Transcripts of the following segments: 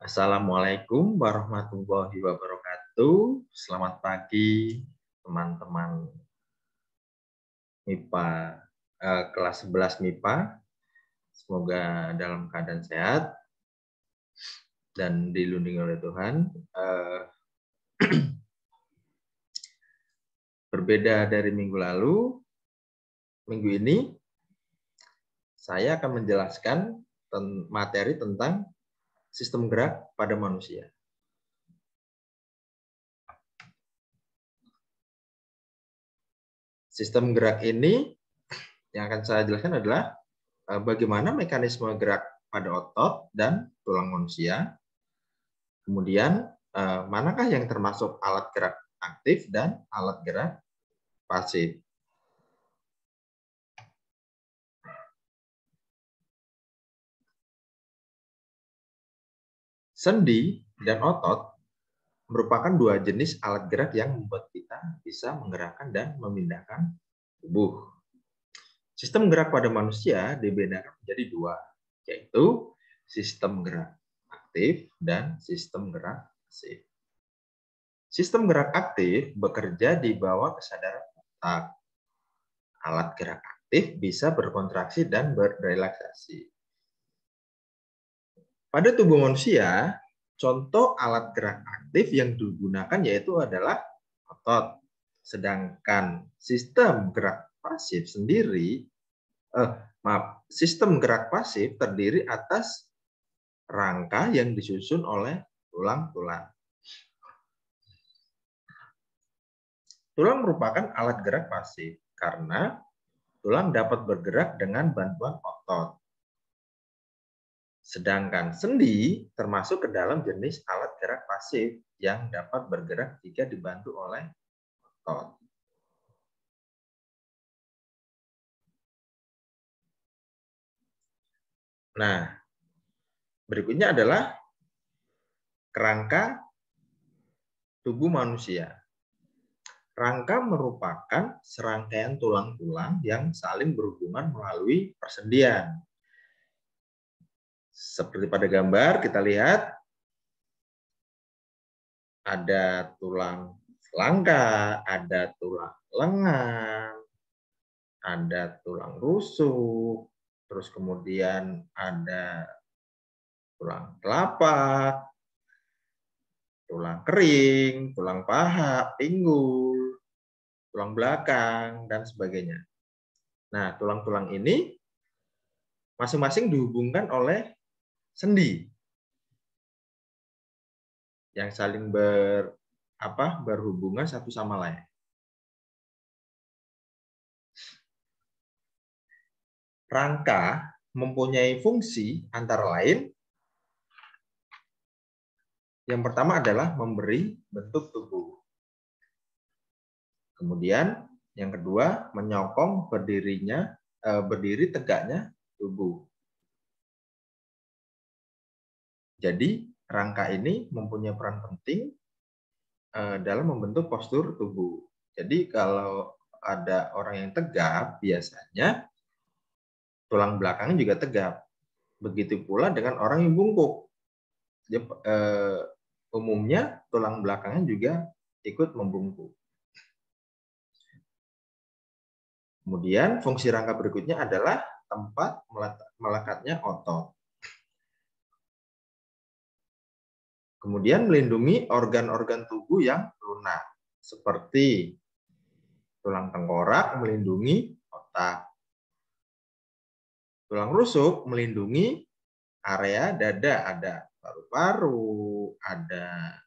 Assalamualaikum warahmatullahi wabarakatuh. Selamat pagi teman-teman MIPA kelas 11 MIPA. Semoga dalam keadaan sehat dan dilindungi oleh Tuhan. Berbeda dari minggu lalu, minggu ini saya akan menjelaskan materi tentang sistem gerak pada manusia. Sistem gerak ini yang akan saya jelaskan adalah bagaimana mekanisme gerak pada otot dan tulang manusia. Kemudian, manakah yang termasuk alat gerak aktif dan alat gerak pasif. Sendi dan otot merupakan dua jenis alat gerak yang membuat kita bisa menggerakkan dan memindahkan tubuh. Sistem gerak pada manusia dibedakan menjadi dua, yaitu sistem gerak aktif dan sistem gerak pasif. Sistem gerak aktif bekerja di bawah kesadaran otak. Alat gerak aktif bisa berkontraksi dan berrelaksasi. Pada tubuh manusia, contoh alat gerak aktif yang digunakan yaitu adalah otot. Sedangkan sistem gerak pasif sistem gerak pasif terdiri atas rangka yang disusun oleh tulang-tulang. Tulang merupakan alat gerak pasif karena tulang dapat bergerak dengan bantuan otot. Sedangkan sendi termasuk ke dalam jenis alat gerak pasif yang dapat bergerak jika dibantu oleh otot. Nah, berikutnya adalah kerangka tubuh manusia. Rangka merupakan serangkaian tulang-tulang yang saling berhubungan melalui persendian. Seperti pada gambar kita lihat ada tulang selangka, ada tulang lengan, ada tulang rusuk, terus kemudian ada tulang telapak, tulang kering, tulang paha, pinggul, tulang belakang, dan sebagainya. Nah, tulang-tulang ini masing-masing dihubungkan oleh sendi yang saling berhubungan satu sama lain. Rangka mempunyai fungsi antara lain. Yang pertama adalah memberi bentuk tubuh. Kemudian yang kedua menyokong berdiri tegaknya tubuh. Jadi rangka ini mempunyai peran penting dalam membentuk postur tubuh. Jadi kalau ada orang yang tegap, biasanya tulang belakangnya juga tegap. Begitu pula dengan orang yang bungkuk. Jadi, umumnya tulang belakangnya juga ikut membungkuk. Kemudian fungsi rangka berikutnya adalah tempat melekatnya otot. Kemudian melindungi organ-organ tubuh yang lunak, seperti tulang tengkorak melindungi otak. Tulang rusuk melindungi area dada, ada paru-paru, ada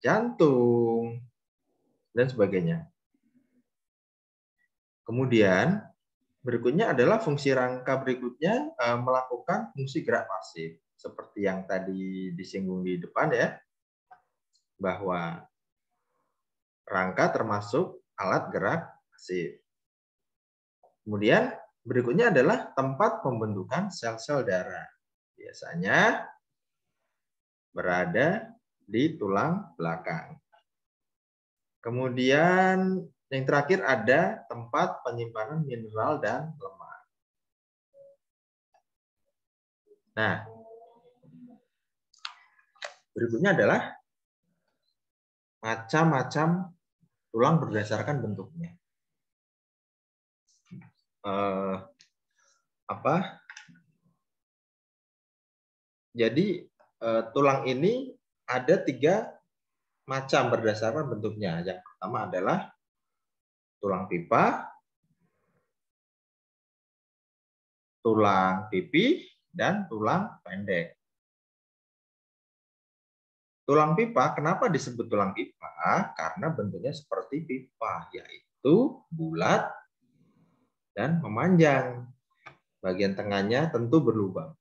jantung, dan sebagainya. Kemudian berikutnya adalah fungsi rangka berikutnya melakukan fungsi gerak pasif. Seperti yang tadi disinggung di depan ya, bahwa rangka termasuk alat gerak pasif. Kemudian berikutnya adalah tempat pembentukan sel-sel darah. Biasanya berada di tulang belakang. Kemudian yang terakhir ada tempat penyimpanan mineral dan lemak. Nah, Berikutnya adalah macam-macam tulang berdasarkan bentuknya. Jadi tulang ini ada 3 macam berdasarkan bentuknya. Yang pertama adalah tulang pipa, tulang pipi, dan tulang pendek. Tulang pipa, kenapa disebut tulang pipa? Karena bentuknya seperti pipa, yaitu bulat dan memanjang. Bagian tengahnya tentu berlubang.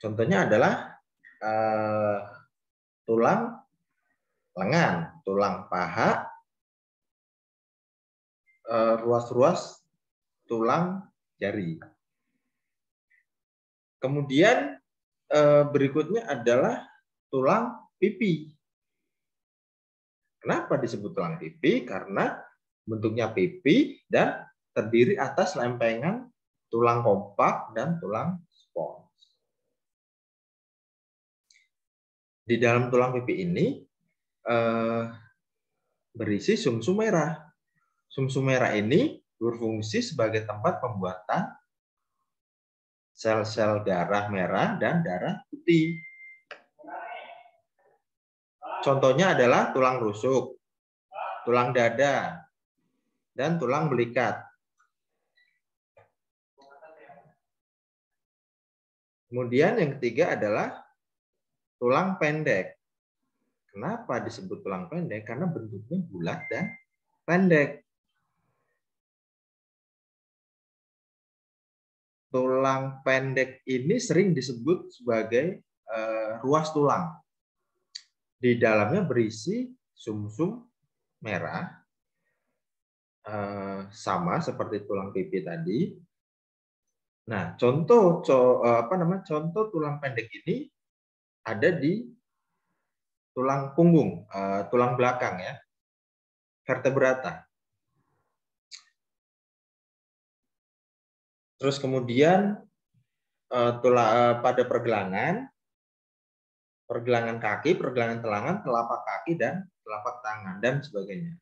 Contohnya adalah tulang lengan, tulang paha, ruas-ruas tulang jari. Kemudian berikutnya adalah tulang pipi. Kenapa disebut tulang pipi? Karena bentuknya pipi dan terdiri atas lempengan tulang kompak dan tulang spons. Di dalam tulang pipi ini berisi sumsum merah. Sumsum merah ini berfungsi sebagai tempat pembuatan sel-sel darah merah dan darah putih. Contohnya adalah tulang rusuk, tulang dada, dan tulang belikat. Kemudian yang ketiga adalah tulang pendek. Kenapa disebut tulang pendek? Karena bentuknya bulat dan pendek. Tulang pendek ini sering disebut sebagai ruas tulang. Di dalamnya berisi sumsum merah, sama seperti tulang pipi tadi. Nah, contoh tulang pendek ini ada di tulang punggung, tulang belakang ya, vertebrata. Terus kemudian pada pergelangan kaki, pergelangan telangan, telapak kaki dan telapak tangan dan sebagainya.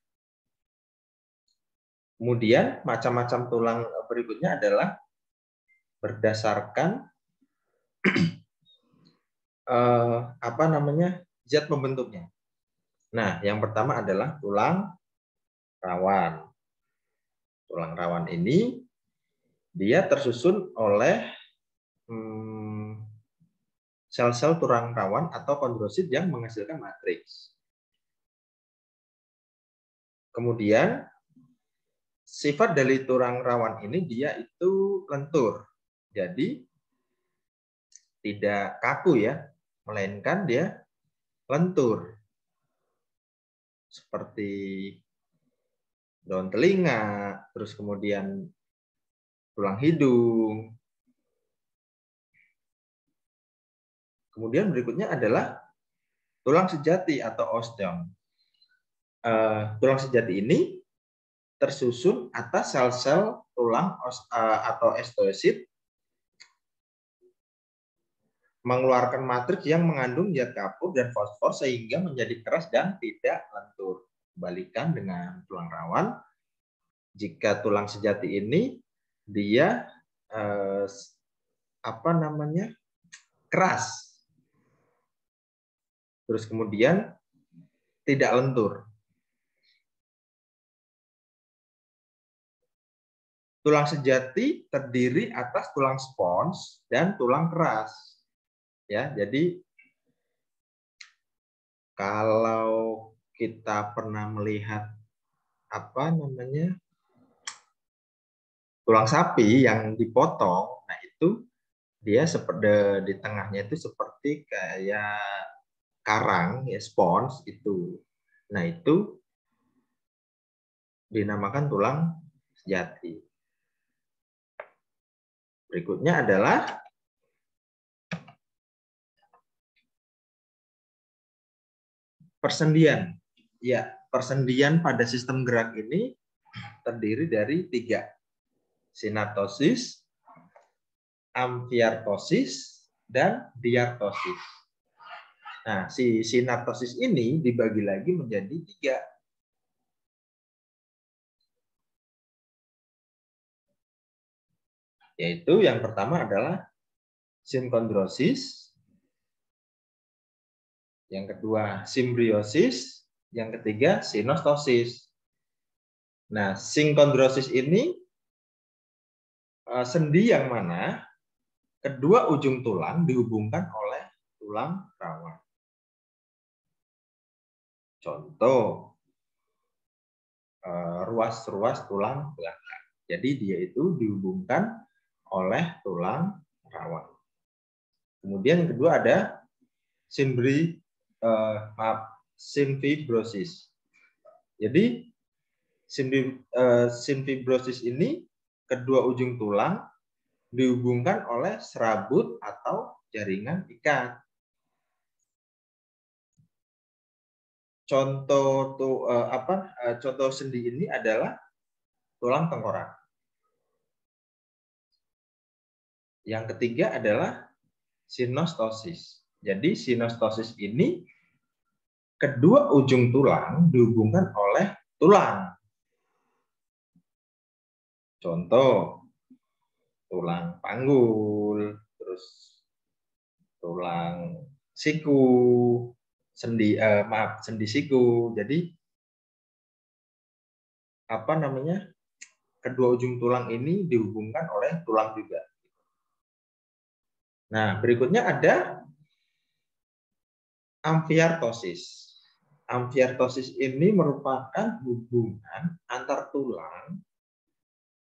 Kemudian macam-macam tulang berikutnya adalah berdasarkan zat pembentuknya. Nah, yang pertama adalah tulang rawan. Tulang rawan ini dia tersusun oleh sel-sel tulang rawan atau kondrosit yang menghasilkan matriks. Kemudian sifat dari tulang rawan ini dia itu lentur. Jadi tidak kaku ya, melainkan dia lentur. Seperti daun telinga, terus kemudian tulang hidung. Kemudian berikutnya adalah tulang sejati atau osteon. Tulang sejati ini tersusun atas sel-sel tulang atau osteosit mengeluarkan matriks yang mengandung zat kapur dan fosfor sehingga menjadi keras dan tidak lentur. Kebalikan dengan tulang rawan, jika tulang sejati ini dia keras, terus kemudian tidak lentur. Tulang sejati terdiri atas tulang spons dan tulang keras. Ya, jadi kalau kita pernah melihat tulang sapi yang dipotong, nah itu dia seperti di tengahnya itu seperti kayak karang ya, spons itu. Nah, itu dinamakan tulang sejati. Berikutnya adalah persendian. Ya, persendian pada sistem gerak ini terdiri dari 3. Sinaptosis, amfiartosis, dan diartosis. Nah, si sinaptosis ini dibagi lagi menjadi 3. Yaitu yang pertama adalah sinkondrosis, yang kedua simbriosis, yang ketiga sinostosis. Nah, sinkondrosis ini sendi yang mana kedua ujung tulang dihubungkan oleh tulang rawan. Contoh, ruas-ruas tulang belakang. Jadi dia itu dihubungkan oleh tulang rawan. Kemudian yang kedua ada simfibrosis. Jadi simfibrosis ini kedua ujung tulang dihubungkan oleh serabut atau jaringan ikat. Contoh sendi ini adalah tulang tengkorak. Yang ketiga adalah sinostosis. Jadi sinostosis ini kedua ujung tulang dihubungkan oleh tulang. Contoh tulang panggul, terus tulang siku, sendi siku. Jadi kedua ujung tulang ini dihubungkan oleh tulang juga. Nah, berikutnya ada amfiartosis. Amfiartosis ini merupakan hubungan antar tulang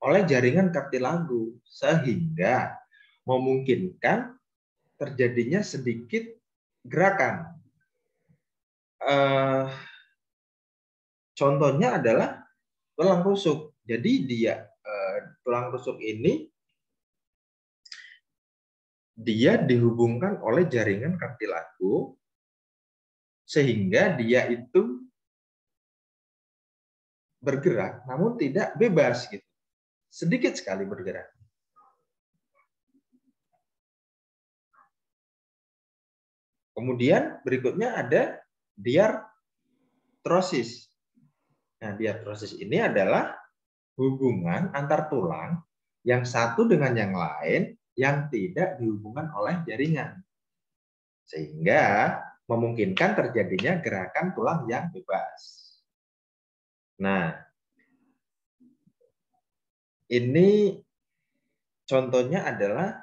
oleh jaringan kartilago sehingga memungkinkan terjadinya sedikit gerakan. Contohnya adalah tulang rusuk. Jadi tulang rusuk ini dia dihubungkan oleh jaringan kartilago sehingga dia itu bergerak namun tidak bebas gitu. Sedikit sekali bergerak. Kemudian berikutnya ada diartrosis. Nah, diartrosis ini adalah hubungan antar tulang yang satu dengan yang lain yang tidak dihubungkan oleh jaringan. Sehingga memungkinkan terjadinya gerakan tulang yang bebas. Nah, ini contohnya adalah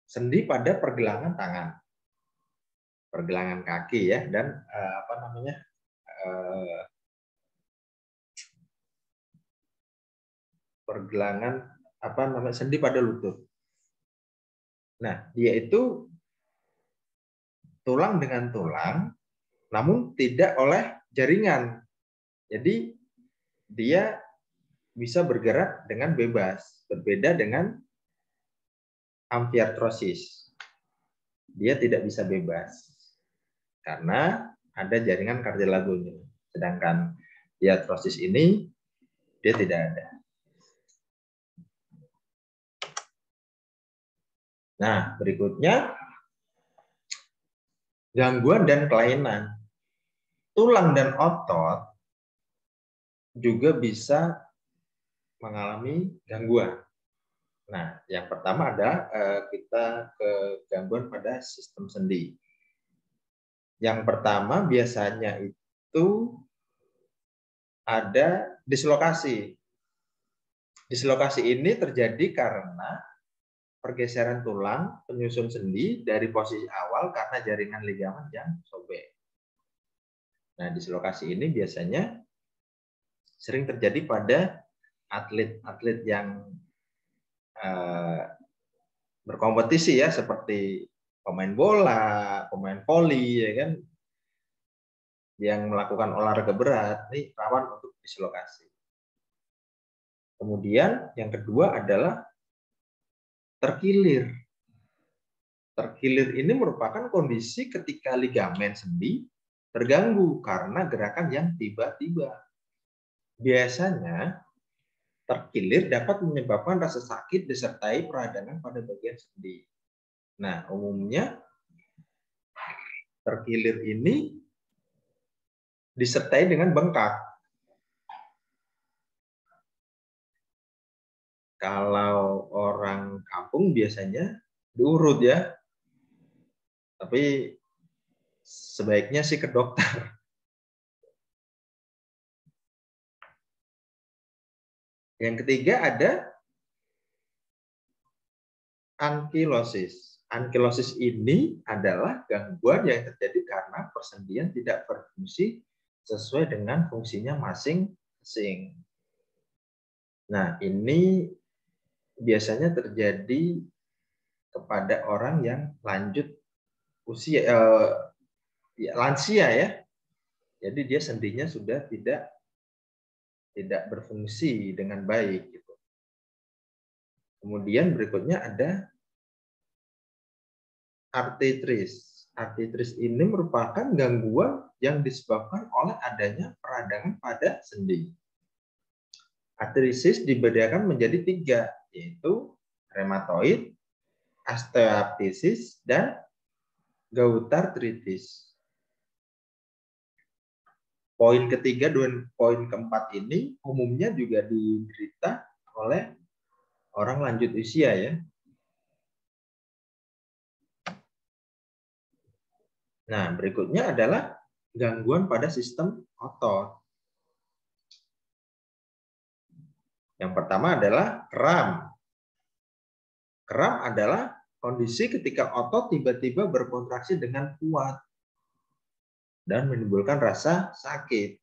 sendi pada pergelangan tangan, pergelangan kaki ya, dan sendi pada lutut. Nah, dia itu tulang dengan tulang, namun tidak oleh jaringan. Jadi dia bisa bergerak dengan bebas, berbeda dengan amfiartrosis. Dia tidak bisa bebas karena ada jaringan kartilagonya. Sedangkan diartrosis ini dia tidak ada. Nah, berikutnya gangguan dan kelainan. Tulang dan otot juga bisa mengalami gangguan. Nah, yang pertama adalah kita ke gangguan pada sistem sendi. Yang pertama biasanya itu ada dislokasi. Dislokasi ini terjadi karena pergeseran tulang penyusun sendi dari posisi awal karena jaringan ligamen yang sobek. Nah, dislokasi ini biasanya sering terjadi pada atlet-atlet yang berkompetisi ya, seperti pemain bola, pemain voli, ya kan, yang melakukan olahraga berat, ini rawan untuk dislokasi. Kemudian yang kedua adalah terkilir. Terkilir ini merupakan kondisi ketika ligamen sendi terganggu karena gerakan yang tiba-tiba. Biasanya terkilir dapat menyebabkan rasa sakit disertai peradangan pada bagian sendi. Nah, umumnya terkilir ini disertai dengan bengkak. Kalau orang kampung biasanya diurut ya, tapi sebaiknya sih ke dokter. Yang ketiga ada ankilosis. Ankilosis ini adalah gangguan yang terjadi karena persendian tidak berfungsi sesuai dengan fungsinya masing-masing. Nah, ini biasanya terjadi kepada orang yang lanjut usia, lansia ya. Jadi dia sendinya sudah tidak berfungsi dengan baik. Gitu. Kemudian berikutnya ada artritris. Artritris ini merupakan gangguan yang disebabkan oleh adanya peradangan pada sendi. Artritis dibedakan menjadi 3, yaitu rheumatoid, osteoartritis, dan goutartritis. Poin ketiga dan poin keempat ini umumnya juga diderita oleh orang lanjut usia ya. Nah, berikutnya adalah gangguan pada sistem otot. Yang pertama adalah kram. Kram adalah kondisi ketika otot tiba-tiba berkontraksi dengan kuat dan menimbulkan rasa sakit.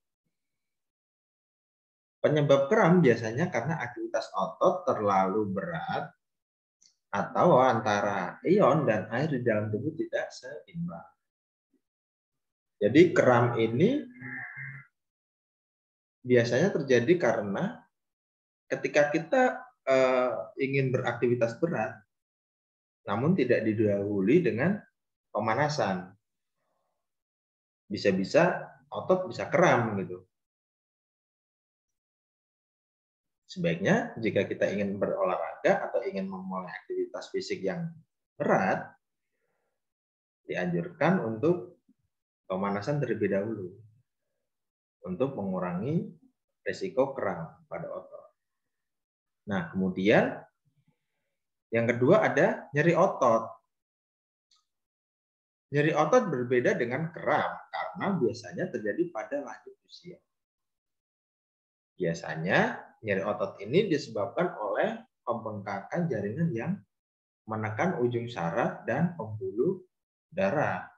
Penyebab kram biasanya karena aktivitas otot terlalu berat atau antara ion dan air di dalam tubuh tidak seimbang. Jadi kram ini biasanya terjadi karena ketika kita ingin beraktivitas berat, namun tidak didahului dengan pemanasan. Bisa-bisa otot bisa kram gitu. Sebaiknya jika kita ingin berolahraga atau ingin memulai aktivitas fisik yang berat, dianjurkan untuk pemanasan terlebih dahulu untuk mengurangi risiko kram pada otot. Nah, kemudian yang kedua ada nyeri otot. Nyeri otot berbeda dengan kram karena biasanya terjadi pada lanjut usia. Biasanya nyeri otot ini disebabkan oleh pembengkakan jaringan yang menekan ujung saraf dan pembuluh darah.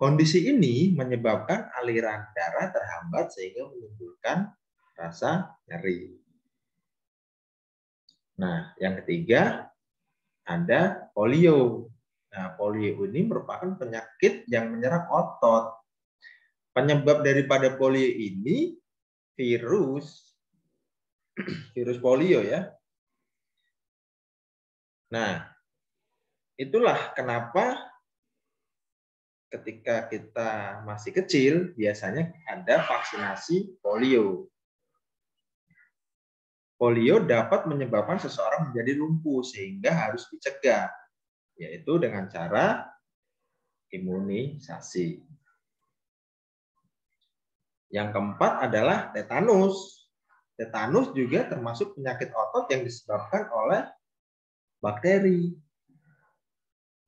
Kondisi ini menyebabkan aliran darah terhambat sehingga menimbulkan rasa nyeri. Nah, yang ketiga ada polio. Nah, polio ini merupakan penyakit yang menyerang otot. Penyebab daripada polio ini virus polio ya. Nah, itulah kenapa ketika kita masih kecil biasanya ada vaksinasi polio. Polio dapat menyebabkan seseorang menjadi lumpuh sehingga harus dicegah, yaitu dengan cara imunisasi. Yang keempat adalah tetanus. Tetanus juga termasuk penyakit otot yang disebabkan oleh bakteri,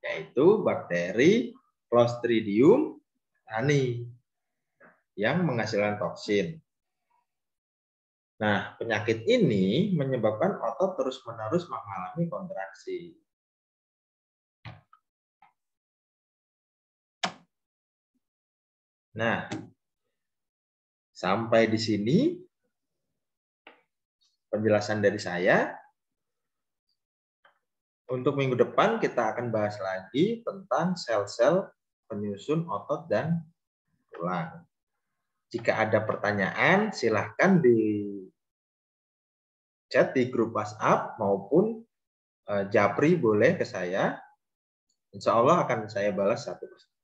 yaitu bakteri Clostridium tetani yang menghasilkan toksin. Nah, penyakit ini menyebabkan otot terus-menerus mengalami kontraksi. Nah, sampai di sini penjelasan dari saya. Untuk minggu depan kita akan bahas lagi tentang sel-sel penyusun otot dan tulang. Jika ada pertanyaan, silahkan di chat di grup WhatsApp maupun japri boleh ke saya. Insya Allah akan saya balas satu persatu.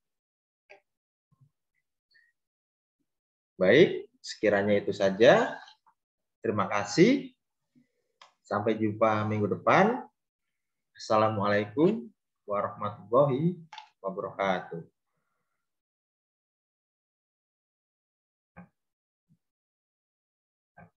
Baik, sekiranya itu saja. Terima kasih. Sampai jumpa minggu depan. Assalamualaikum warahmatullahi wabarakatuh.